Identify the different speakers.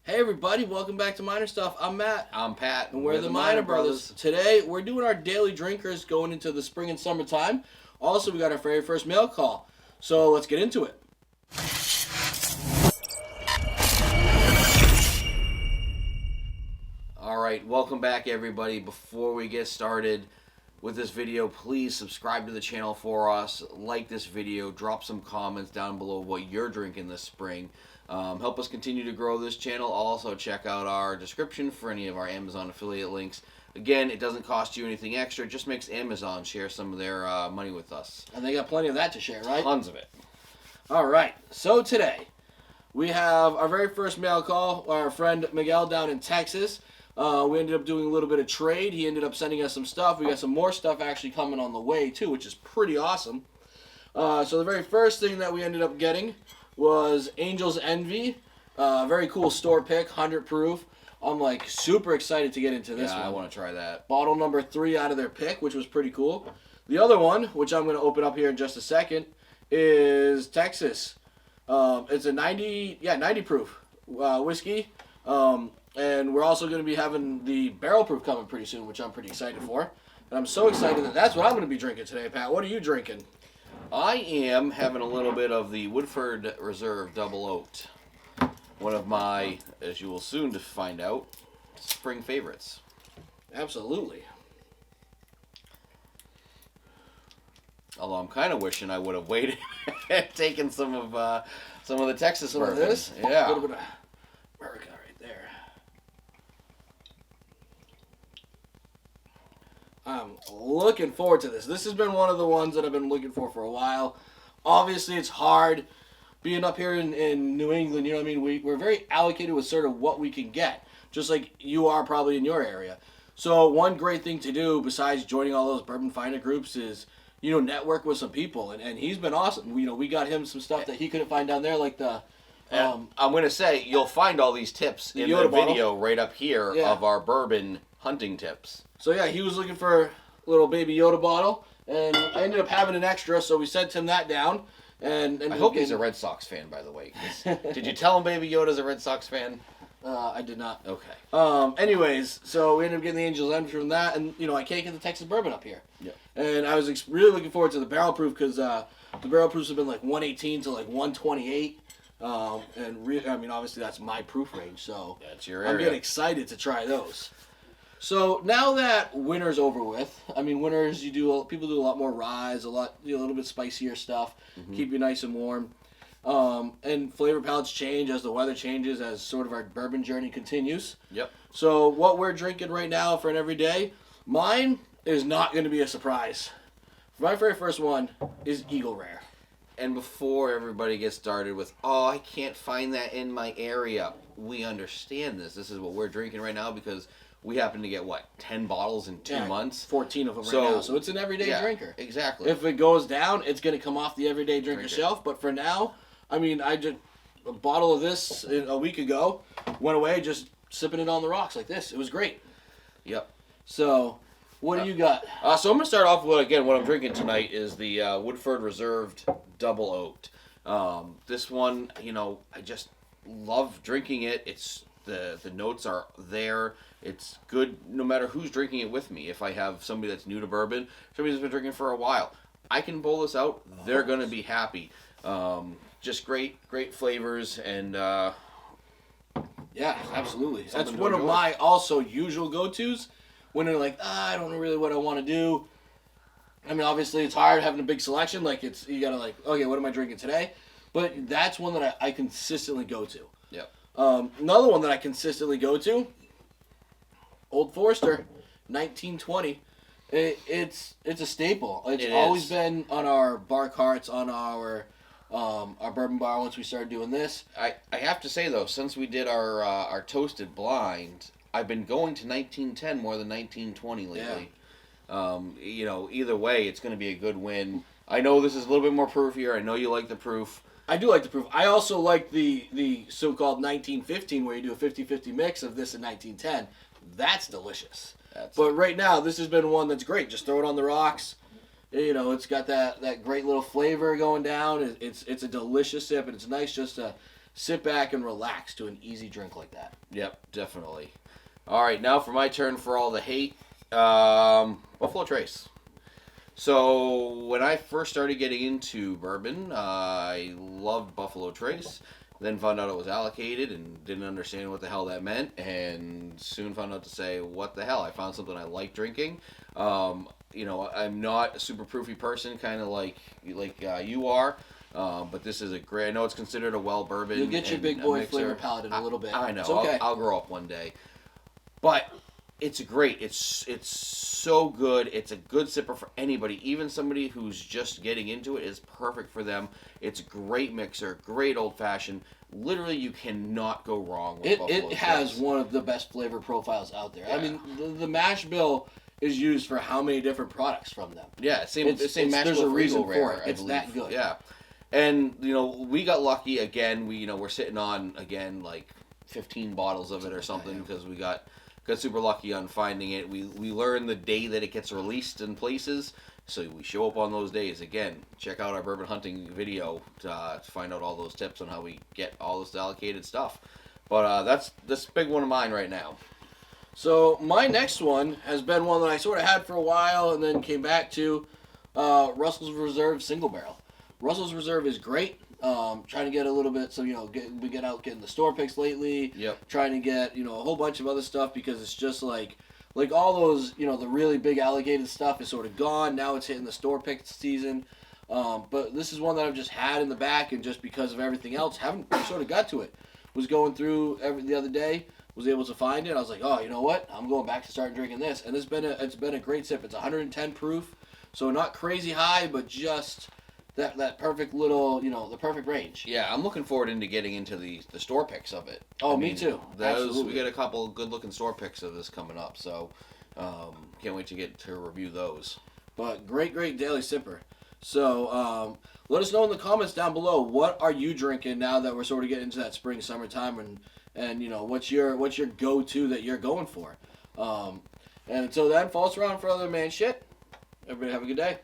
Speaker 1: Hey everybody, welcome back to Minor Stuff. I'm Matt.
Speaker 2: I'm Pat.
Speaker 1: And we're the Minor Brothers. Today, we're doing our daily drinkers going into the spring and summertime. Also, we got our very first mail call. So, let's get into it.
Speaker 2: Alright, welcome back everybody. Before we get started with this video, please subscribe to the channel for us. Like this video. Drop some comments down below what you're drinking this spring. Help us continue to grow this channel. Also, check out our description for any of our Amazon affiliate links. Again, it doesn't cost you anything extra. It just makes Amazon share some of their money with us.
Speaker 1: And they got plenty of that to share, right?
Speaker 2: Tons of it.
Speaker 1: Alright, so today, we have our very first mail call. Our friend Miguel down in Texas. We ended up doing a little bit of trade. He ended up sending us some stuff. We got some more stuff actually coming on the way, too, which is pretty awesome. So the very first thing that we ended up getting was Angel's Envy. Very cool store pick, 100 proof. I'm like super excited to get into this one.
Speaker 2: I want to try that.
Speaker 1: Bottle number 3 out of their pick, which was pretty cool. The other one, which I'm going to open up here in just a second, is Texas. It's a 90 proof whiskey. And we're also going to be having the barrel proof coming pretty soon, which I'm pretty excited for. And I'm so excited that that's what I'm going to be drinking today, Pat. What are you drinking?
Speaker 2: I am having a little bit of the Woodford Reserve Double Oaked. One of my, as you will soon find out, spring favorites.
Speaker 1: Absolutely.
Speaker 2: Although I'm kind of wishing I would have waited and taken some of the Texas
Speaker 1: Some of
Speaker 2: bourbon.
Speaker 1: this?
Speaker 2: Yeah.
Speaker 1: A little bit of America right there. I'm looking forward to this. This has been one of the ones that I've been looking for a while. Obviously, it's hard being up here in New England. You know what I mean? We're very allocated with sort of what we can get, just like you are probably in your area. So one great thing to do besides joining all those bourbon finder groups is, network with some people. And he's been awesome. We got him some stuff that he couldn't find down there, like the...
Speaker 2: I'm going to say, you'll find all these tips in the
Speaker 1: Yoda bottle.
Speaker 2: video right up here of our bourbon hunting tips.
Speaker 1: So yeah, he was looking for a little baby Yoda bottle, and I ended up having an extra, so we sent him that down. And
Speaker 2: I hope he's a Red Sox fan, by the way. Did you tell him Baby Yoda's a Red Sox fan?
Speaker 1: I did not.
Speaker 2: Okay.
Speaker 1: Anyways, so we ended up getting the Angel's Envy from that, and I can't get the Texas bourbon up here.
Speaker 2: Yep.
Speaker 1: And I was really looking forward to the barrel proof because the barrel proofs have been like 118 to like 128. Obviously that's my proof range, so
Speaker 2: that's your area.
Speaker 1: I'm getting excited to try those. So now that winter's over with, winters people do a lot more rye, a little bit spicier stuff, keep you nice and warm, and flavor palettes change as the weather changes, as sort of our bourbon journey continues.
Speaker 2: Yep.
Speaker 1: So what we're drinking right now for an everyday, mine is not going to be a surprise. My very first one is Eagle Rare.
Speaker 2: And before everybody gets started with, I can't find that in my area, we understand this. This is what we're drinking right now because we happen to get, 10 bottles in 2 months?
Speaker 1: 14 of them right now. So it's an everyday drinker.
Speaker 2: Exactly.
Speaker 1: If it goes down, it's going to come off the everyday drinker shelf. But for now, I just, a bottle of this a week ago, went away just sipping it on the rocks like this. It was great.
Speaker 2: Yep.
Speaker 1: So, what do you got?
Speaker 2: So I'm going to start off with, what I'm drinking tonight is the Woodford Reserved Double Oaked. This one, I just love drinking it. It's the notes are there. It's good no matter who's drinking it with me. If I have somebody that's new to bourbon, somebody that's been drinking for a while, I can bowl this out. They're going to be happy. Just great flavors and...
Speaker 1: yeah, absolutely. That's
Speaker 2: Something to
Speaker 1: one of
Speaker 2: enjoy.
Speaker 1: my also usual go-tos when they're like, I don't know really what I want to do. Obviously it's hard having a big selection. You got to okay, what am I drinking today? But that's one that I consistently go to.
Speaker 2: Yep.
Speaker 1: Another one that I consistently go to, Old Forester, 1920. It's a staple. It's always been on our bar carts, on our bourbon bar once we started doing this.
Speaker 2: I have to say, though, since we did our Toasted Blind, I've been going to 1910 more than 1920 lately. Yeah. Either way, it's going to be a good win. I know this is a little bit more proofier. I know you like the proof.
Speaker 1: I do like the proof. I also like the so-called 1915 where you do a 50-50 mix of this and 1910. That's delicious. But right now, this has been one that's great. Just throw it on the rocks. It's got that great little flavor going down. It's a delicious sip, and it's nice just to sit back and relax to an easy drink like that.
Speaker 2: Yep, definitely. All right, now for my turn for all the hate. Buffalo Trace. So when I first started getting into bourbon, I loved Buffalo Trace. Then found out it was allocated and didn't understand what the hell that meant, and soon found out to say, what the hell? I found something I like drinking. I'm not a super proofy person, kind of like you are. But this is a great. I know it's considered a well bourbon.
Speaker 1: You'll get your big boy flavor palate in a little bit.
Speaker 2: I know.
Speaker 1: It's okay.
Speaker 2: I'll grow up one day. But it's great. It's so good. It's a good sipper for anybody, even somebody who's just getting into it. Is perfect for them. It's a great mixer, great old fashioned. Literally, you cannot go wrong with Buffalo
Speaker 1: It has
Speaker 2: Trace.
Speaker 1: one of the best flavor profiles out there.
Speaker 2: Yeah.
Speaker 1: I mean, the mash bill is used for how many different products from them?
Speaker 2: Yeah, same mash
Speaker 1: there's
Speaker 2: bill
Speaker 1: a
Speaker 2: for
Speaker 1: reason
Speaker 2: Eagle
Speaker 1: for
Speaker 2: Rare,
Speaker 1: it.
Speaker 2: I
Speaker 1: It's
Speaker 2: believe.
Speaker 1: that good.
Speaker 2: Yeah, and we got lucky again. We're sitting on again like 15 bottles of it or something because we got super lucky on finding it. We learned the day that it gets released in places, so we show up on those days. Again, check out our bourbon hunting video to find out all those tips on how we get all this allocated stuff. But that's a big one of mine right now.
Speaker 1: So my next one has been one that I sort of had for a while and then came back to Russell's Reserve Single Barrel. Russell's Reserve is great. Trying to get a little bit, so we get out getting the store picks lately.
Speaker 2: Yep.
Speaker 1: Trying to get a whole bunch of other stuff because it's just like all those the really big allocated stuff is sort of gone. Now it's hitting the store pick season. But this is one that I've just had in the back, and just because of everything else, haven't sort of got to it. Was going through the other day, was able to find it. I was like, oh, you know what? I'm going back to start drinking this, and it's been a great sip. It's 110 proof, so not crazy high, but just that perfect little, the perfect range.
Speaker 2: Yeah, I'm looking forward into getting into the store picks of it.
Speaker 1: Oh, me too. Absolutely.
Speaker 2: We get a couple good looking store picks of this coming up, so can't wait to get to review those.
Speaker 1: But great daily sipper. So let us know in the comments down below, what are you drinking now that we're sort of getting into that spring summertime, and what's your go-to that you're going for. And until then, follow us around for other man shit. Everybody have a good day.